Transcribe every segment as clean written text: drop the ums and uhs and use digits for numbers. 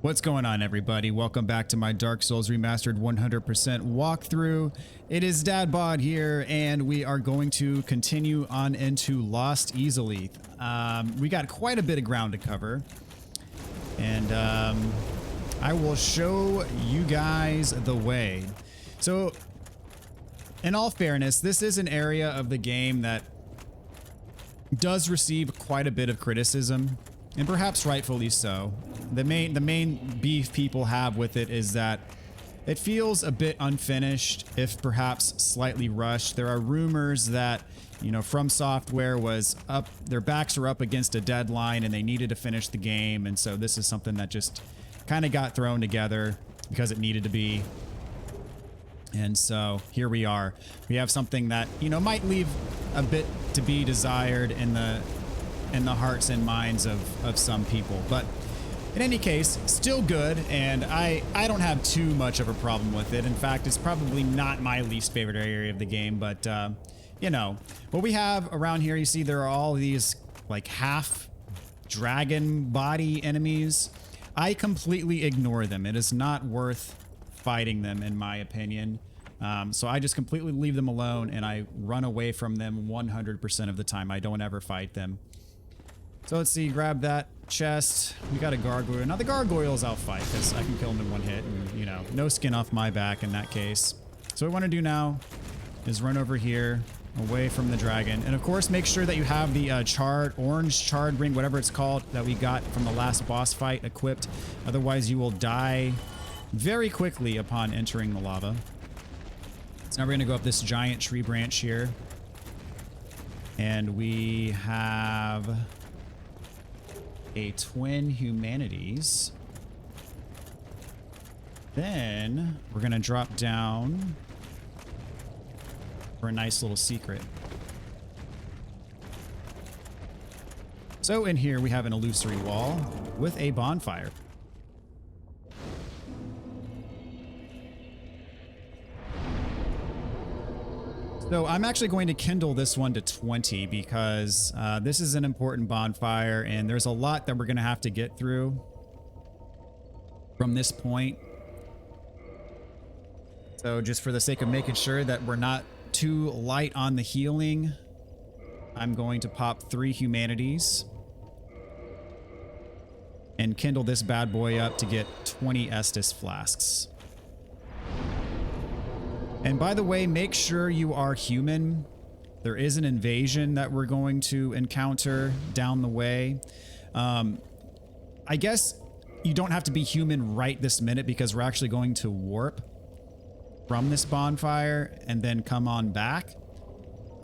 What's going on, everybody? Welcome back to my Dark Souls Remastered 100% walkthrough. It is Dadbod here, and we are going to continue on into Lost Izalith. We got quite a bit of ground to cover, and I will show you guys the way. So, in all fairness, this is an area of the game that does receive quite a bit of criticism, and perhaps rightfully so. The main beef people have with it is that it feels a bit unfinished, if perhaps slightly rushed. There are rumors that, From Software was up, their backs are up against a deadline and they needed to finish the game, and so this is something that just kind of got thrown together because it needed to be. And so here we are. We have something that, might leave a bit to be desired in the hearts and minds of some people. But in any case, still good, and I don't have too much of a problem with it. In fact, it's probably not my least favorite area of the game, but, what we have around here, you see there are all these, like, half dragon body enemies. I completely ignore them. It is not worth fighting them, in my opinion. So I just completely leave them alone, and I run away from them 100% of the time. I don't ever fight them. So let's see, grab that chest. We got a gargoyle. Now the gargoyles I'll fight because I can kill them in one hit and, no skin off my back in that case. So what we want to do now is run over here away from the dragon. And of course, make sure that you have the orange charred ring, whatever it's called, that we got from the last boss fight equipped. Otherwise, you will die very quickly upon entering the lava. So now we're going to go up this giant tree branch here. And we have a twin humanities. Then we're going to drop down for a nice little secret. So in here we have an illusory wall with a bonfire. So I'm actually going to kindle this one to 20 because this is an important bonfire and there's a lot that we're going to have to get through from this point. So just for the sake of making sure that we're not too light on the healing, I'm going to pop 3 humanities and kindle this bad boy up to get 20 Estus flasks. And by the way, make sure you are human. There is an invasion that we're going to encounter down the way. I guess you don't have to be human right this minute because we're actually going to warp from this bonfire and then come on back.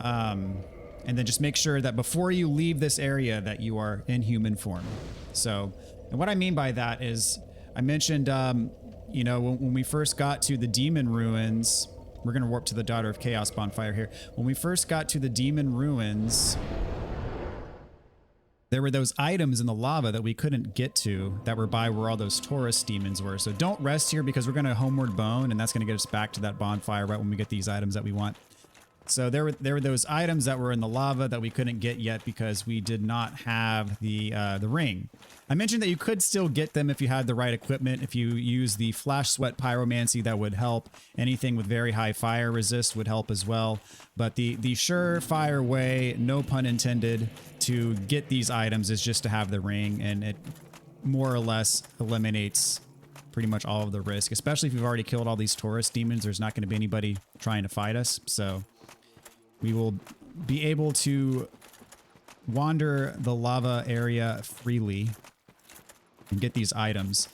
And then just make sure that before you leave this area that you are in human form. So, and what I mean by that is I mentioned, when we first got to the demon ruins, we're going to warp to the Daughter of Chaos bonfire here. When we first got to the demon ruins, there were those items in the lava that we couldn't get to that were by where all those Taurus demons were. So don't rest here because we're going to homeward bone, and that's going to get us back to that bonfire right when we get these items that we want. So there were those items that were in the lava that we couldn't get yet because we did not have the ring. I mentioned that you could still get them if you had the right equipment. If you use the Flash Sweat Pyromancy, that would help. Anything with very high fire resist would help as well. But the surefire way, no pun intended, to get these items is just to have the ring, and it more or less eliminates pretty much all of the risk. Especially if you've already killed all these Taurus demons, there's not going to be anybody trying to fight us. So we will be able to wander the lava area freely and get these items.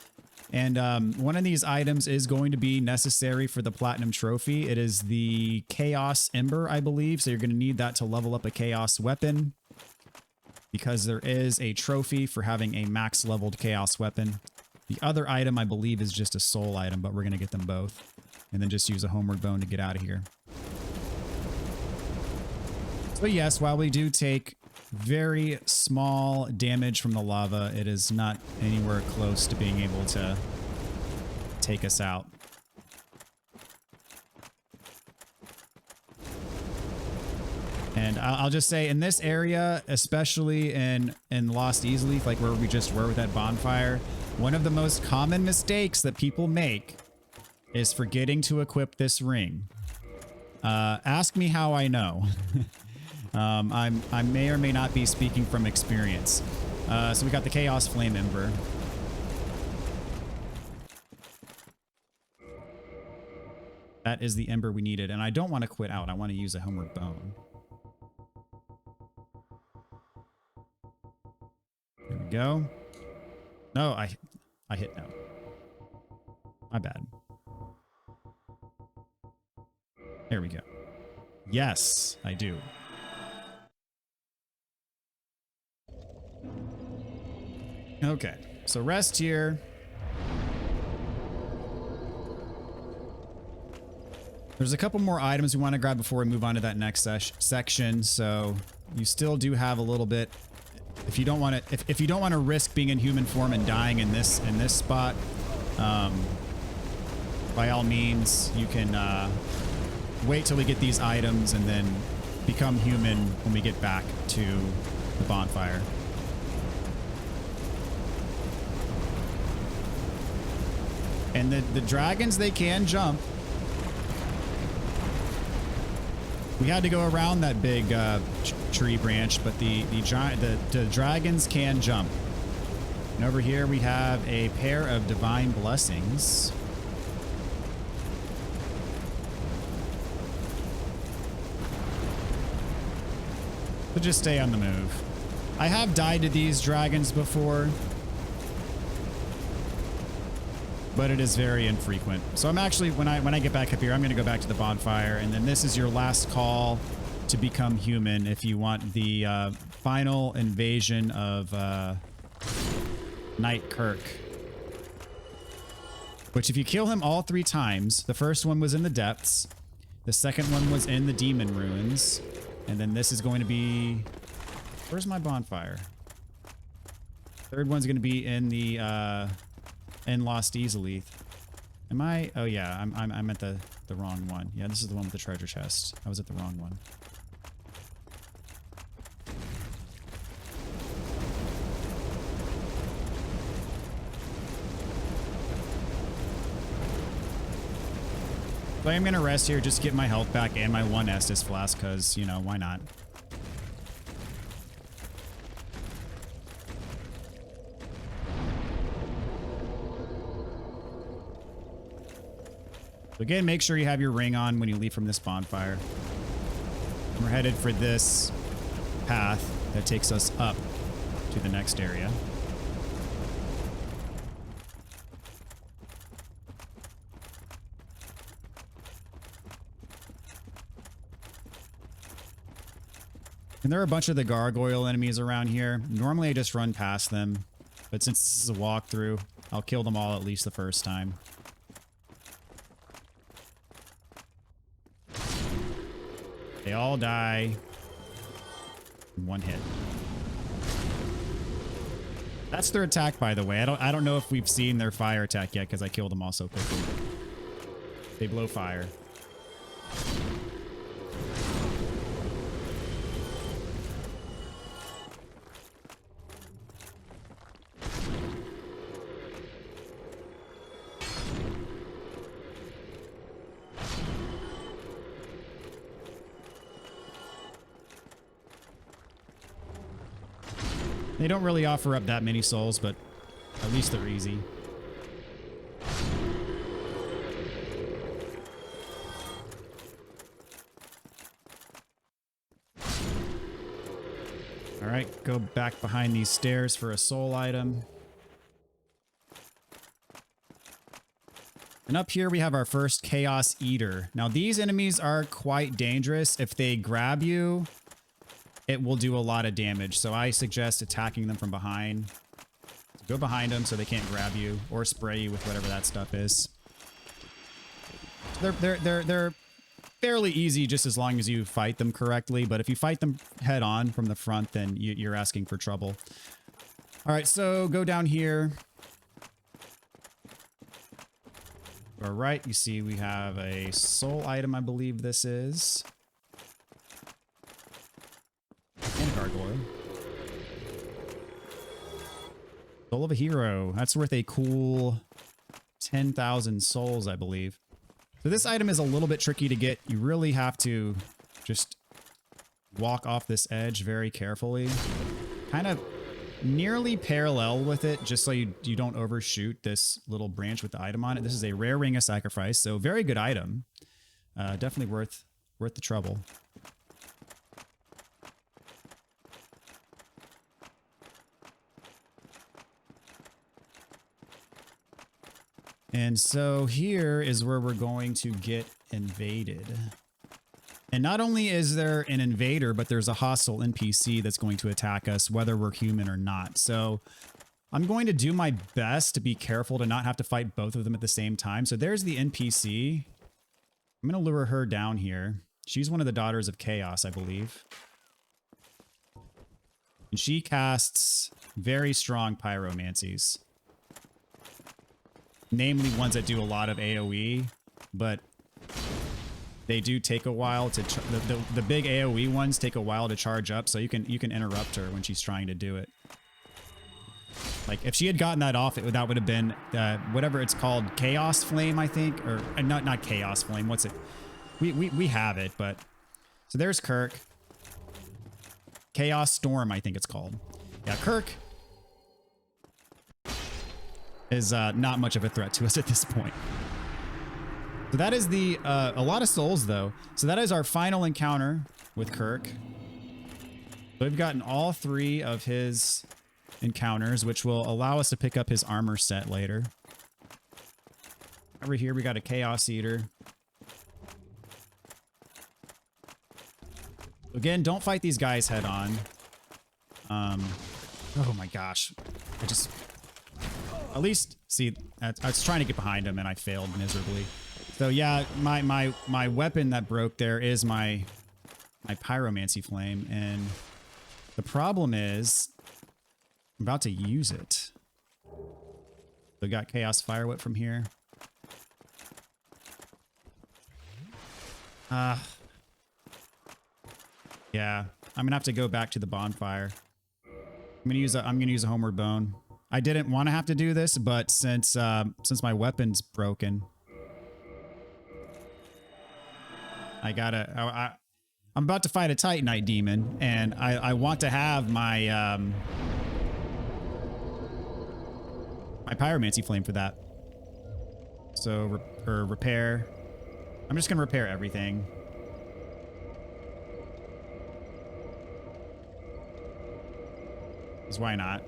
And one of these items is going to be necessary for the Platinum Trophy. It is the Chaos Ember, I believe. So you're going to need that to level up a Chaos weapon because there is a trophy for having a max leveled Chaos weapon. The other item, I believe, is just a soul item, but we're going to get them both. And then just use a homeward bone to get out of here. So yes, while we do take very small damage from the lava, it is not anywhere close to being able to take us out. And I'll just say in this area, especially in Lost Izalith, like where we just were with that bonfire, One of the most common mistakes that people make is forgetting to equip this ring. Ask me how I know. I may or may not be speaking from experience. So we got the Chaos Flame Ember. That is the ember we needed, and I don't want to quit out. I want to use a Homeward Bone. There we go. No, I hit no. My bad. There we go. Yes, I do. Okay, so rest here. There's a couple more items we want to grab before we move on to that next section. So you still do have a little bit. If you don't want to, if you don't want to risk being in human form and dying in this spot, by all means, you can wait till we get these items and then become human when we get back to the bonfire. And the dragons, they can jump. We had to go around that big tree branch, but the dragons can jump. And over here we have a pair of divine blessings. So just stay on the move. I have died to these dragons before, but it is very infrequent. So I'm actually, when I get back up here, I'm going to go back to the bonfire, and then this is your last call to become human if you want the final invasion of Knight Kirk. Which if you kill him all 3 times, the first one was in the depths, the second one was in the demon ruins, and then this is going to be, where's my bonfire? Third one's going to be in the and Lost Izalith. Am I? Oh yeah, I'm at the wrong one. Yeah, this is the one with the treasure chest. I was at the wrong one. So I'm gonna rest here, just get my health back and my 1 Estus flask, because, you know, why not? So again, make sure you have your ring on when you leave from this bonfire. We're headed for this path that takes us up to the next area. And there are a bunch of the gargoyle enemies around here. Normally I just run past them, but since this is a walkthrough, I'll kill them all at least the first time. They all die in 1 hit. That's their attack, by the way. I don't know if we've seen their fire attack yet because I killed them all so quickly. They blow fire. They don't really offer up that many souls, but at least they're easy. All right, go back behind these stairs for a soul item. And up here we have our first Chaos Eater. Now these enemies are quite dangerous. If they grab you, it will do a lot of damage, so I suggest attacking them from behind. So go behind them so they can't grab you or spray you with whatever that stuff is. They're fairly easy just as long as you fight them correctly, but if you fight them head on from the front, then you're asking for trouble. All right, so go down here. All right, you see we have a soul item, I believe this is. And a gargoyle. Soul of a Hero. That's worth a cool 10,000 souls, I believe. So this item is a little bit tricky to get. You really have to just walk off this edge very carefully. Kind of nearly parallel with it, just so you don't overshoot this little branch with the item on it. This is a rare Ring of Sacrifice, so very good item. Definitely worth the trouble. And so here is where we're going to get invaded. And not only is there an invader, but there's a hostile NPC that's going to attack us, whether we're human or not. So I'm going to do my best to be careful to not have to fight both of them at the same time. So there's the NPC. I'm going to lure her down here. She's one of the Daughters of Chaos, I believe. And she casts very strong pyromancies. Namely ones that do a lot of AoE, but they do take a while to the big AoE ones take a while to charge up, so you can interrupt her when she's trying to do it. Like if she had gotten that off, that would have been whatever it's called, Chaos Flame, I think, or not Chaos Flame. What's it? We have it, but so there's Kirk. Chaos Storm, I think it's called. Yeah, Kirk is not much of a threat to us at this point. So that is the a lot of souls though. So that is our final encounter with Kirk. So we've gotten all 3 of his encounters, which will allow us to pick up his armor set later. Over here we got a Chaos Eater. Again, don't fight these guys head on. Oh my gosh. At least, see, I was trying to get behind him and I failed miserably. So yeah, my weapon that broke there is my pyromancy flame, and the problem is I'm about to use it. We got Chaos Fire Whip from here. Yeah, I'm gonna have to go back to the bonfire. I'm gonna use a Homeward Bone. I didn't want to have to do this, but since my weapon's broken, I'm about to fight a Titanite demon, and I want to have my my pyromancy flame for that. So repair. I'm just gonna repair everything. Because why not?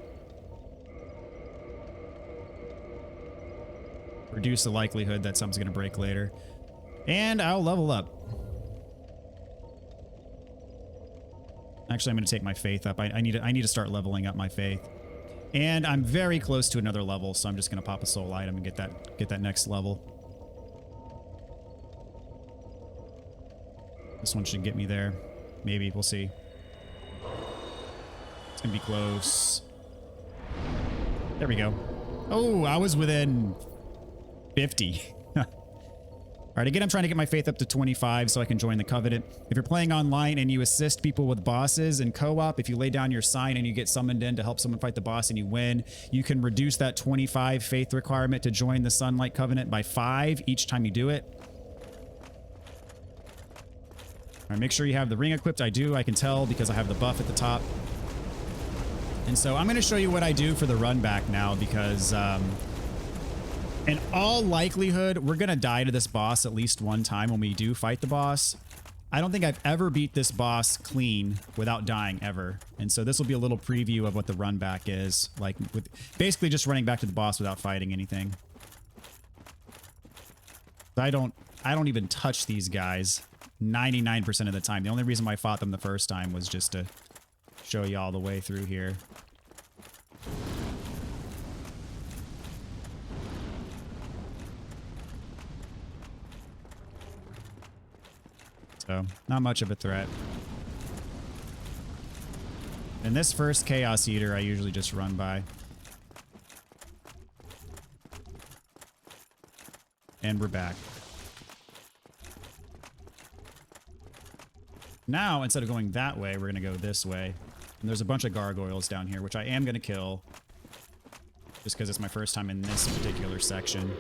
Reduce the likelihood that something's gonna break later. And I'll level up. Actually, I'm gonna take my faith up. I need to start leveling up my faith. And I'm very close to another level, so I'm just gonna pop a soul item and get that next level. This one should get me there. Maybe, we'll see. It's gonna be close. There we go. Oh, I was within 50. All right, again, I'm trying to get my faith up to 25 so I can join the Covenant. If you're playing online and you assist people with bosses in co-op, if you lay down your sign and you get summoned in to help someone fight the boss and you win, you can reduce that 25 faith requirement to join the Sunlight Covenant by 5 each time you do it. All right, make sure you have the ring equipped. I do, I can tell because I have the buff at the top. And so I'm going to show you what I do for the run back now because in all likelihood, we're going to die to this boss at least one time when we do fight the boss. I don't think I've ever beat this boss clean without dying ever. And so this will be a little preview of what the run back is, like with basically just running back to the boss without fighting anything. I don't even touch these guys 99% of the time. The only reason why I fought them the first time was just to show you all the way through here. So, not much of a threat. And this first Chaos Eater, I usually just run by. And we're back. Now, instead of going that way, we're going to go this way. And there's a bunch of gargoyles down here, which I am going to kill. just because it's my first time in this particular section.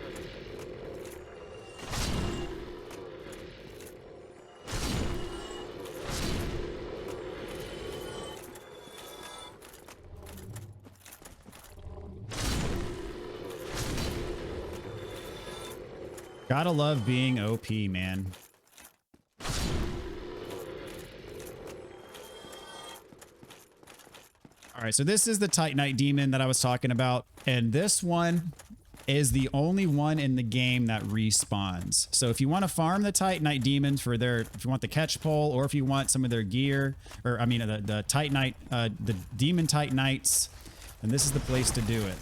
Gotta love being OP, man. All right, so this is the Titanite demon that I was talking about, and this one is the only one in the game that respawns. So if you want to farm the Titanite demons for their, if you want the catch pole, or if you want some of their gear, or I mean the Titanite, the demon Titanites, then this is the place to do it.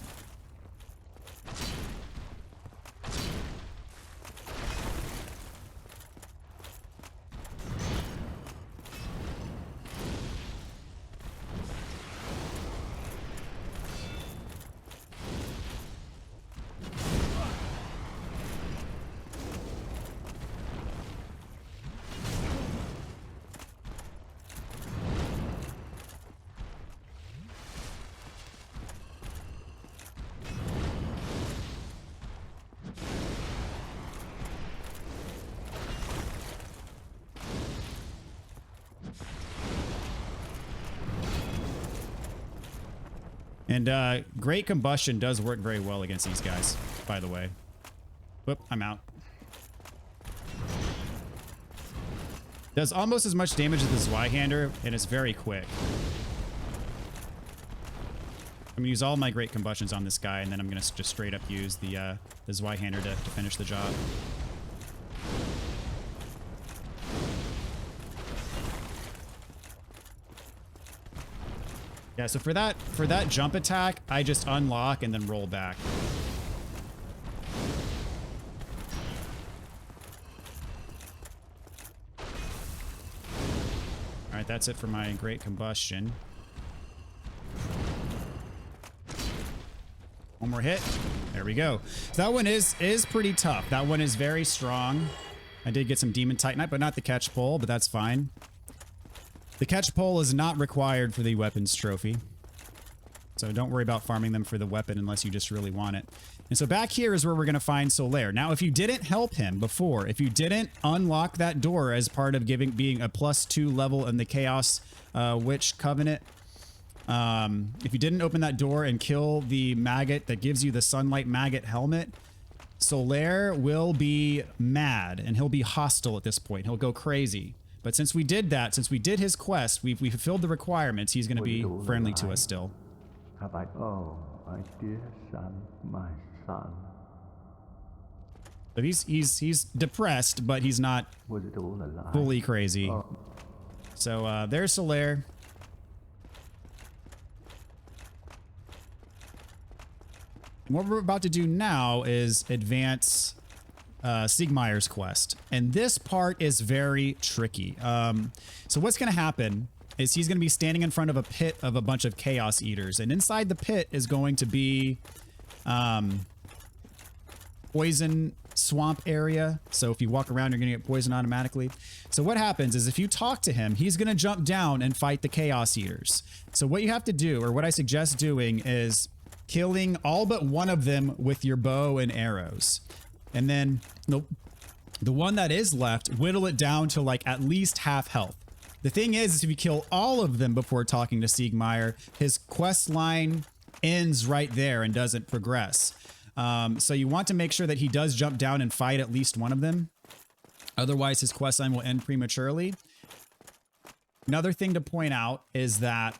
And Great Combustion does work very well against these guys, by the way. Whoop, I'm out. Does almost as much damage as the Zweihander, and it's very quick. I'm gonna use all my Great Combustions on this guy, and then I'm gonna just straight up use the Zweihander to finish the job. Yeah, so for that jump attack, I just unlock and then roll back. All right, that's it for my Great Combustion. One more hit. There we go. So that one is pretty tough. That one is very strong. I did get some Demon Titanite, but not the catch pole, but that's fine. The catch pole is not required for the weapons trophy. So don't worry about farming them for the weapon unless you just really want it. And so back here is where we're going to find Solaire. Now, if you didn't help him before, if you didn't unlock that door as part of being a +2 level in the Chaos Witch Covenant, if you didn't open that door and kill the maggot that gives you the Sunlight Maggot helmet, Solaire will be mad and he'll be hostile at this point. De'll go crazy. But since we did that, since we did his quest, we fulfilled the requirements, he's going to be friendly to us still. Oh, my dear son, my son. So he's depressed, but he's not fully crazy. Oh. So there's Solaire. And what we're about to do now is advance Siegmeyer's quest. And this part is very tricky. So what's going to happen is he's going to be standing in front of a pit of a bunch of Chaos Eaters. And inside the pit is going to be poison swamp area. So if you walk around, you're going to get poisoned automatically. So what happens is if you talk to him, he's going to jump down and fight the Chaos Eaters. So what you have to do, or what I suggest doing, is killing all but one of them with your bow and arrows. And then the one that is left, whittle it down to like at least half health. The thing is if you kill all of them before talking to Siegmeyer, his quest line ends right there and doesn't progress. So you want to make sure that he does jump down and fight at least one of them. Otherwise, his quest line will end prematurely. Another thing to point out is that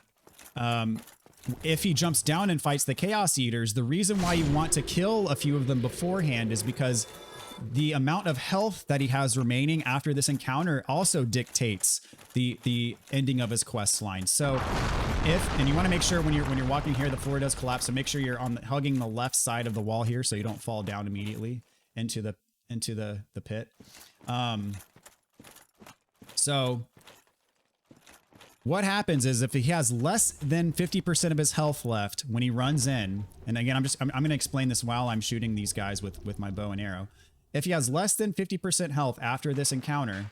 if he jumps down and fights the Chaos Eaters, the reason why you want to kill a few of them beforehand is because the amount of health that he has remaining after this encounter also dictates the ending of his quest line. So and you want to make sure when you're walking here, the floor does collapse, so make sure you're hugging the left side of the wall here so you don't fall down immediately into the pit. So what happens is if he has less than 50% of his health left when he runs in, and again, I'm going to explain this while I'm shooting these guys with my bow and arrow. If he has less than 50% health after this encounter,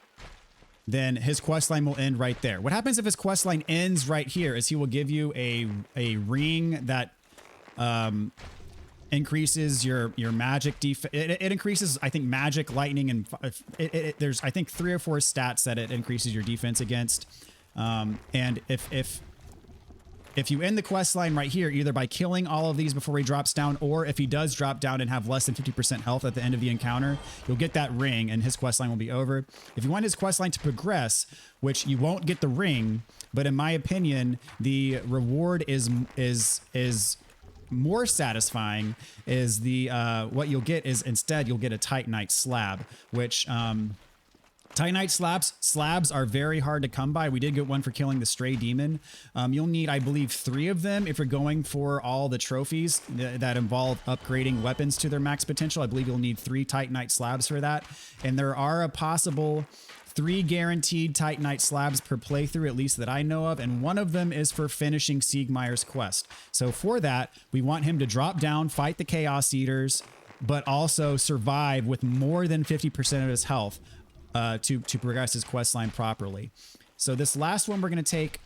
then his quest line will end right there. What happens if his quest line ends right here is he will give you a ring that increases your magic it increases, I think, magic, lightning, and there's, I think, 3 or 4 stats that it increases your defense against. And if you end the quest line right here, either by killing all of these before he drops down, or if he does drop down and have less than 50% health at the end of the encounter, you'll get that ring and his quest line will be over. If you want his quest line to progress, which you won't get the ring, but in my opinion, the reward is more satisfying, is the what you'll get is, instead you'll get a Titanite slab, which Titanite slabs are very hard to come by. We did get one for killing the stray demon. You'll need, I believe, 3 of them if you're going for all the trophies that involve upgrading weapons to their max potential. I believe you'll need 3 Titanite slabs for that. And there are a possible 3 guaranteed Titanite slabs per playthrough, at least that I know of, and one of them is for finishing Siegmeyer's quest. So for that, we want him to drop down, fight the Chaos Eaters, but also survive with more than 50% of his health to progress his quest line properly. So this last one, we're going to take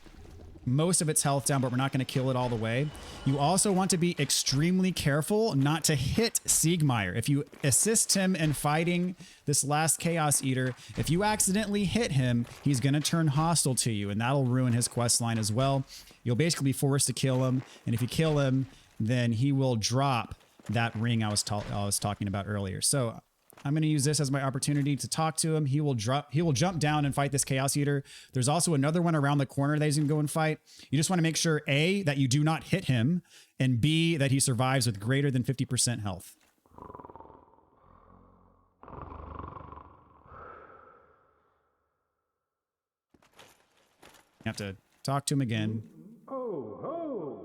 most of its health down, but we're not going to kill it all the way. You also want to be extremely careful not to hit Siegmeyer. If you assist him in fighting this last Chaos Eater, if you accidentally hit him, he's going to turn hostile to you, and that'll ruin his quest line as well. You'll basically be forced to kill him, and if you kill him, then he will drop that ring I was talking about earlier. So I'm going to use this as my opportunity to talk to him. He will jump down and fight this Chaos Eater. There's also another one around the corner that he's going to go and fight. You just want to make sure, A, that you do not hit him, and B, that he survives with greater than 50% health. You have to talk to him again. Oh,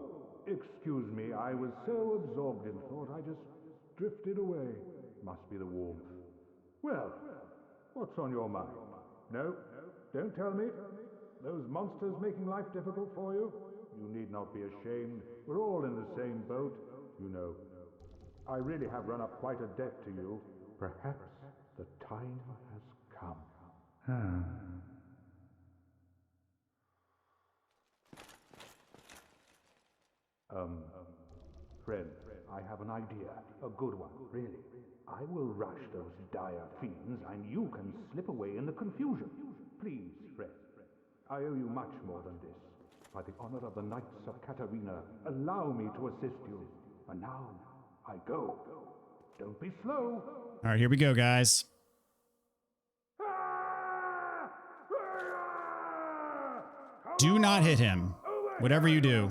excuse me. I was so absorbed in thought I just drifted away. Must be the warmth. Well, what's on your mind? No, don't tell me. Those monsters making life difficult for you? You need not be ashamed. We're all in the same boat, you know. I really have run up quite a debt to you. Perhaps the time has come. Friend, I have an idea. A good one, really. I will rush those dire fiends, and you can slip away in the confusion. Please, friend. I owe you much more than this. By the honor of the Knights of Katarina, allow me to assist you. And now, I go. Don't be slow. All right, here we go, guys. Do not hit him, whatever you do.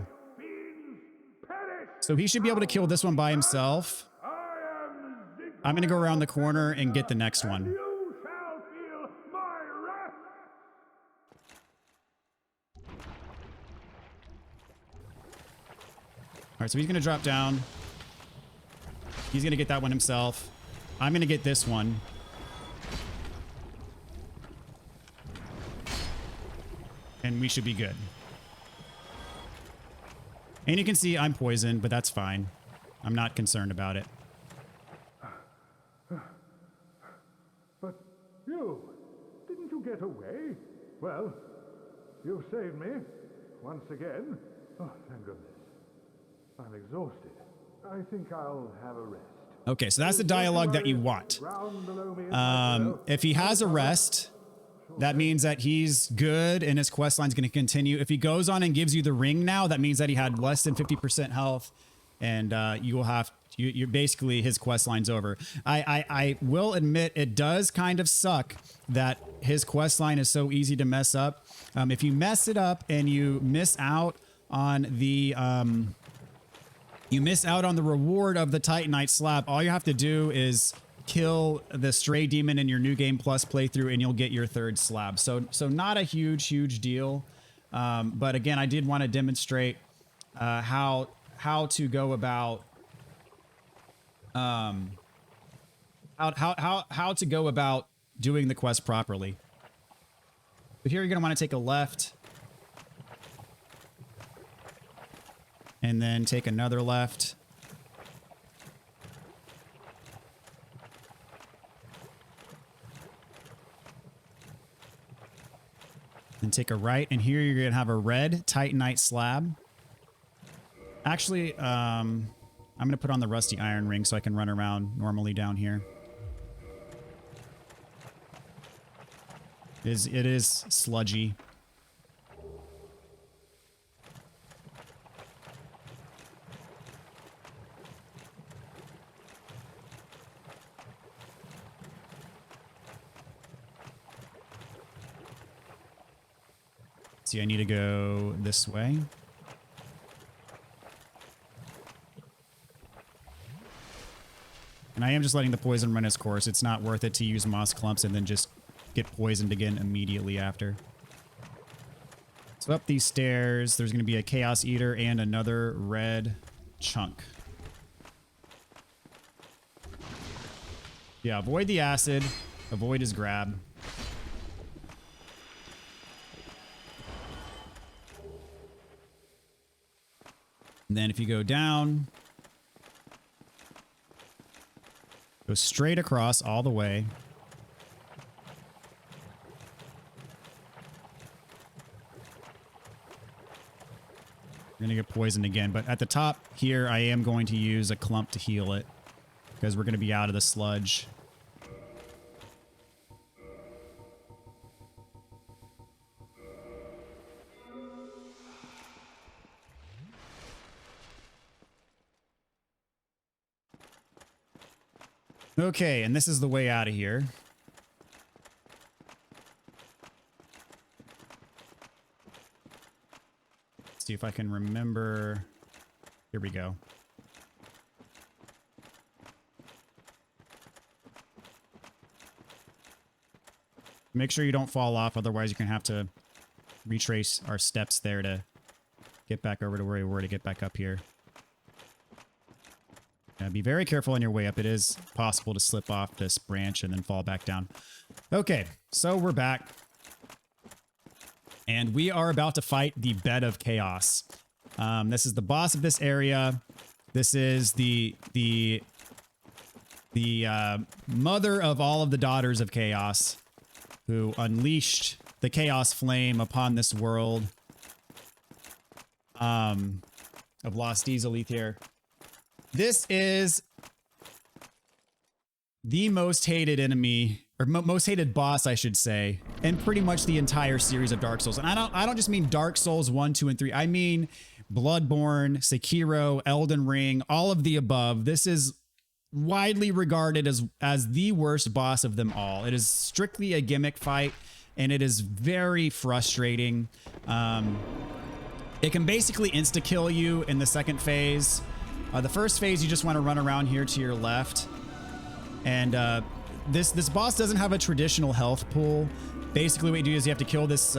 So he should be able to kill this one by himself. I'm going to go around the corner and get the next one. You shall feel my wrath. All right, so he's going to drop down. He's going to get that one himself. I'm going to get this one. And we should be good. And you can see I'm poisoned, but that's fine. I'm not concerned about it. But didn't you get away? Well, you've saved me once again. Oh, thank goodness. I'm exhausted. I think I'll have a rest. Okay, so that's the dialogue that you want. If he has a rest, that means that he's good and his quest line's going to continue. If he goes on and gives you the ring now, that means that he had less than 50% health, and you're basically, his quest line's over. I will admit it does kind of suck that his quest line is so easy to mess up. If you mess it up and you miss out on the reward of the Titanite slab, all you have to do is kill the stray demon in your New Game Plus playthrough and you'll get your 3rd slab. So not a huge deal. But again, I did want to demonstrate how to go about how to go about doing the quest properly. But here you're going to want to take a left and then take another left. Then take a right, and here you're going to have a red Titanite slab. Actually, I'm going to put on the rusty iron ring so I can run around normally down here. It is sludgy. See, I need to go this way. And I am just letting the poison run its course. It's not worth it to use moss clumps and then just get poisoned again immediately after. So up these stairs, there's going to be a Chaos Eater and another red chunk. Yeah, avoid the acid. Avoid his grab. And then if you go down, go straight across all the way. You're going to get poisoned again. But at the top here, I am going to use a clump to heal it because we're going to be out of the sludge. Okay, and this is the way out of here. Let's see if I can remember. Here we go. Make sure you don't fall off, otherwise you're going to have to retrace our steps there to get back over to where we were to get back up here. Be very careful on your way up. It is possible to slip off this branch and then fall back down. Okay, so we're back. And we are about to fight the Bed of Chaos. This is the boss of this area. This is the mother of all of the daughters of Chaos, who unleashed the Chaos Flame upon this world of Lost Izalith here. This is the most hated enemy, or most hated boss, I should say, in pretty much the entire series of Dark Souls. And I don't just mean Dark Souls 1, 2, and 3. I mean Bloodborne, Sekiro, Elden Ring, all of the above. This is widely regarded as the worst boss of them all. It is strictly a gimmick fight, and it is very frustrating. It can basically insta-kill you in the second phase. The first phase, you just want to run around here to your left. And this boss doesn't have a traditional health pool. Basically, what you do is you have to kill this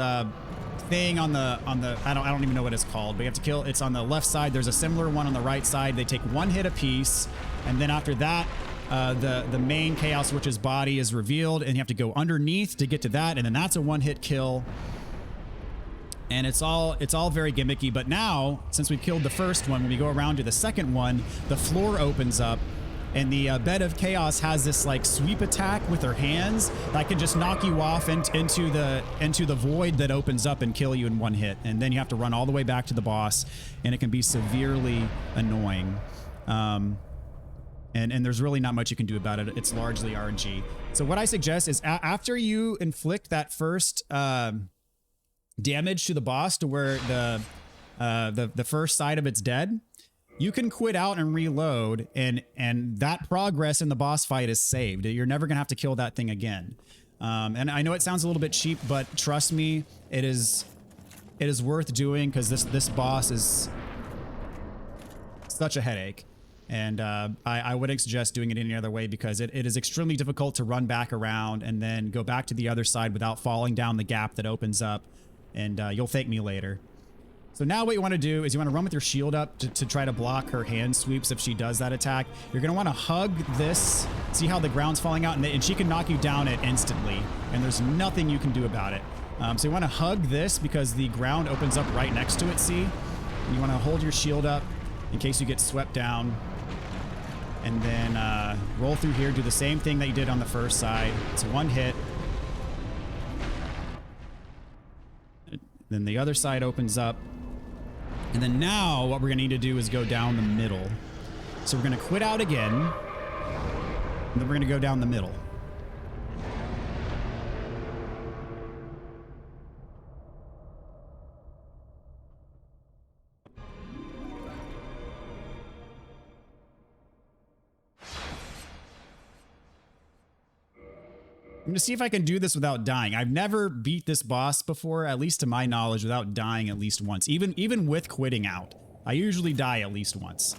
thing on the I don't even know what it's called, but you have to kill. It's on the left side. There's a similar one on the right side. They take one hit apiece, and then after that, the main Chaos Witch's body is revealed, and you have to go underneath to get to that, and then that's a one-hit kill. And it's all very gimmicky. But now, since we've killed the first one, when we go around to the second one, the floor opens up, and the Bed of Chaos has this like sweep attack with her hands that can just knock you off into the void that opens up and kill you in one hit. And then you have to run all the way back to the boss, and it can be severely annoying. And there's really not much you can do about it. It's largely RNG. So what I suggest is after you inflict that first damage to the boss to where the first side of it's dead, you can quit out and reload, and that progress in the boss fight is saved. You're never gonna have to kill that thing again. And I know it sounds a little bit cheap, but trust me, it is worth doing, because this boss is such a headache. And I wouldn't suggest doing it any other way, because it is extremely difficult to run back around and then go back to the other side without falling down the gap that opens up. And you'll thank me later. So now what you want to do is you want to run with your shield up to try to block her hand sweeps if she does that attack. You're going to want to hug this. See how the ground's falling out? And she can knock you down it instantly. And there's nothing you can do about it. So you want to hug this because the ground opens up right next to it, see? And you want to hold your shield up in case you get swept down. And then roll through here. Do the same thing that you did on the first side. It's one hit. Then the other side opens up. And then now what we're going to need to do is go down the middle. So we're going to quit out again. And then we're going to go down the middle. I'm going to see if I can do this without dying. I've never beat this boss before, at least to my knowledge, without dying at least once. Even with quitting out. I usually die at least once.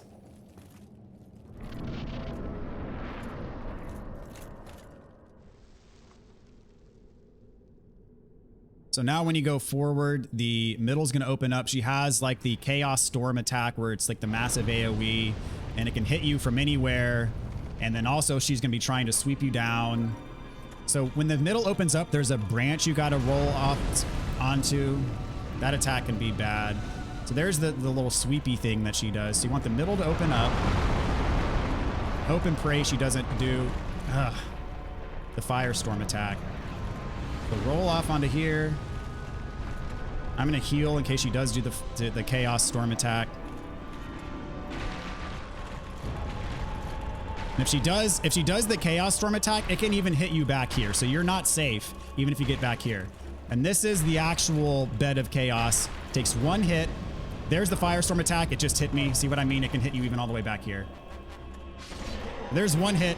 So now when you go forward, the middle's going to open up. She has like the Chaos Storm attack where it's like the massive AoE and it can hit you from anywhere. And then also she's going to be trying to sweep you down. So when the middle opens up, there's a branch you got to roll off onto. That attack can be bad. So there's the little sweepy thing that she does. So you want the middle to open up. Hope and pray she doesn't do the firestorm attack. So roll off onto here. I'm going to heal in case she does do the Chaos Storm attack. And if she does the Chaos Storm attack, it can even hit you back here. So you're not safe, even if you get back here. And this is the actual bed of chaos. Takes one hit. There's the Firestorm attack. It just hit me. See what I mean? It can hit you even all the way back here. There's one hit.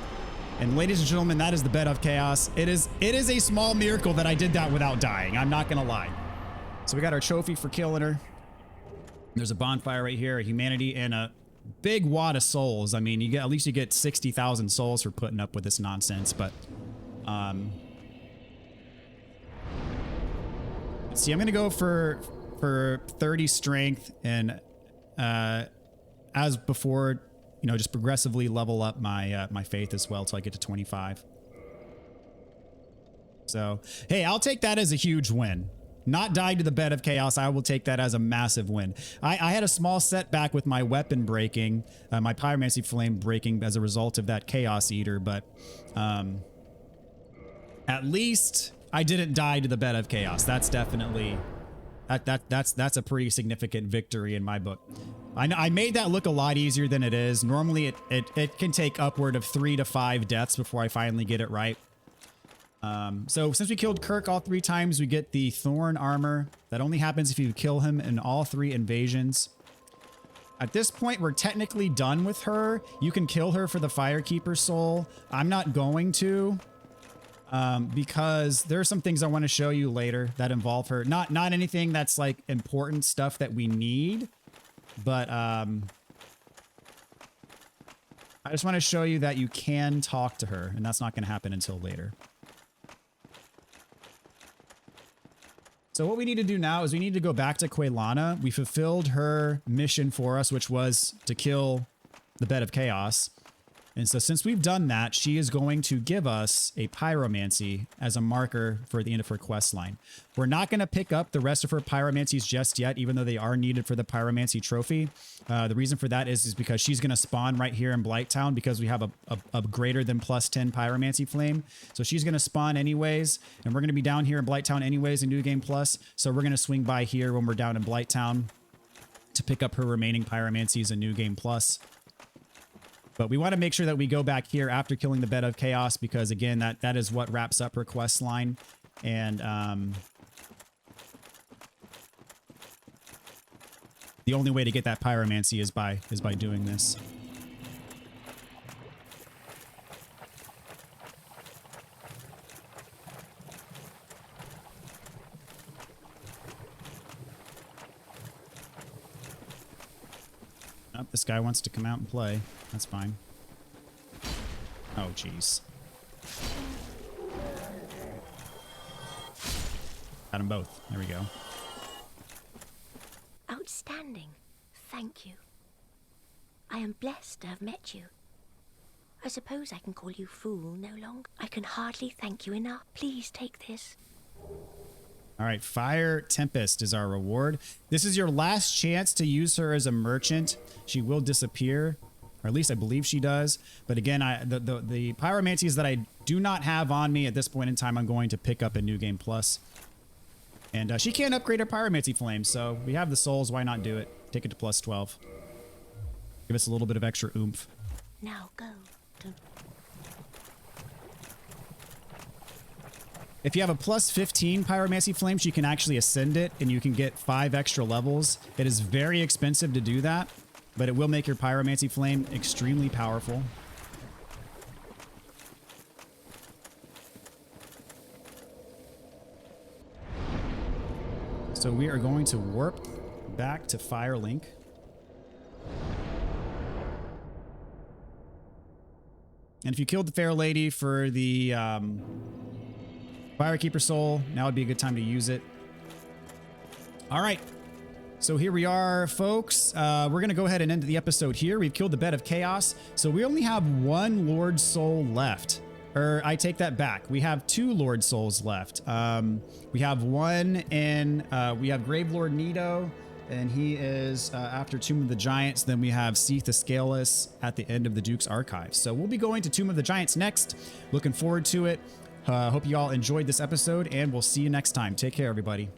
And ladies and gentlemen, that is the bed of chaos. It is a small miracle that I did that without dying. I'm not going to lie. So we got our trophy for killing her. There's a bonfire right here, a humanity, and a big wad of souls. I mean, at least you get 60,000 souls for putting up with this nonsense, but let's see. I'm gonna go for 30 strength and as before, you know, just progressively level up my my faith as well till I get to 25. So hey, I'll take that as a huge win. Not dying to the bed of chaos, I will take that as a massive win. I had a small setback with my weapon breaking, my pyromancy flame breaking as a result of that chaos eater, but at least I didn't die to the bed of chaos. That's definitely that's a pretty significant victory in my book. I made that look a lot easier than it is. Normally it can take upward of 3 to 5 deaths before I finally get it right. So since we killed Kirk all 3 times, we get the Thorn armor. That only happens if you kill him in all 3 invasions. At this point, we're technically done with her. You can kill her for the Firekeeper soul. I'm not going to, because there are some things I want to show you later that involve her. Not anything that's like important stuff that we need, but, I just want to show you that you can talk to her, and that's not going to happen until later. So what we need to do now is we need to go back to Quelana. We fulfilled her mission for us, which was to kill the Bed of Chaos. And so since we've done that, she is going to give us a pyromancy as a marker for the end of her quest line. We're not going to pick up the rest of her pyromancies just yet, even though they are needed for the pyromancy trophy. The reason for that is because she's going to spawn right here in Blighttown because we have a greater than +10 pyromancy flame. So she's going to spawn anyways, and we're going to be down here in Blighttown anyways in New Game Plus. So we're going to swing by here when we're down in Blighttown to pick up her remaining pyromancies in New Game Plus. But we want to make sure that we go back here after killing the Bed of Chaos because, again, that is what wraps up her quest line. And the only way to get that pyromancy is by doing this. Oh, this guy wants to come out and play. That's fine. Oh, jeez. Got them both. There we go. Outstanding. Thank you. I am blessed to have met you. I suppose I can call you fool no longer. I can hardly thank you enough. Please take this. All right, Fire Tempest is our reward. This is your last chance to use her as a merchant. She will disappear, or at least I believe she does. But again, the pyromancies that I do not have on me at this point in time, I'm going to pick up in New Game Plus. And she can't upgrade her pyromancy flame, so we have the souls. Why not do it? Take it to +12. Give us a little bit of extra oomph. Now go. Don't... If you have a plus 15 pyromancy flames, you can actually ascend it and you can get 5 extra levels. It is very expensive to do that, but it will make your pyromancy flame extremely powerful. So we are going to warp back to Firelink. And if you killed the Fair Lady for the Firekeeper Soul, now would be a good time to use it. All right. So here we are, folks. We're going to go ahead and end the episode here. We've killed the Bed of Chaos. So we only have 1 Lord Soul left. Or I take that back. We have 2 Lord Souls left. We have one in, we have Grave Lord Nito, and he is after Tomb of the Giants. Then we have Seath the Scaleless at the end of the Duke's Archive. So we'll be going to Tomb of the Giants next. Looking forward to it. Hope you all enjoyed this episode, and we'll see you next time. Take care, everybody.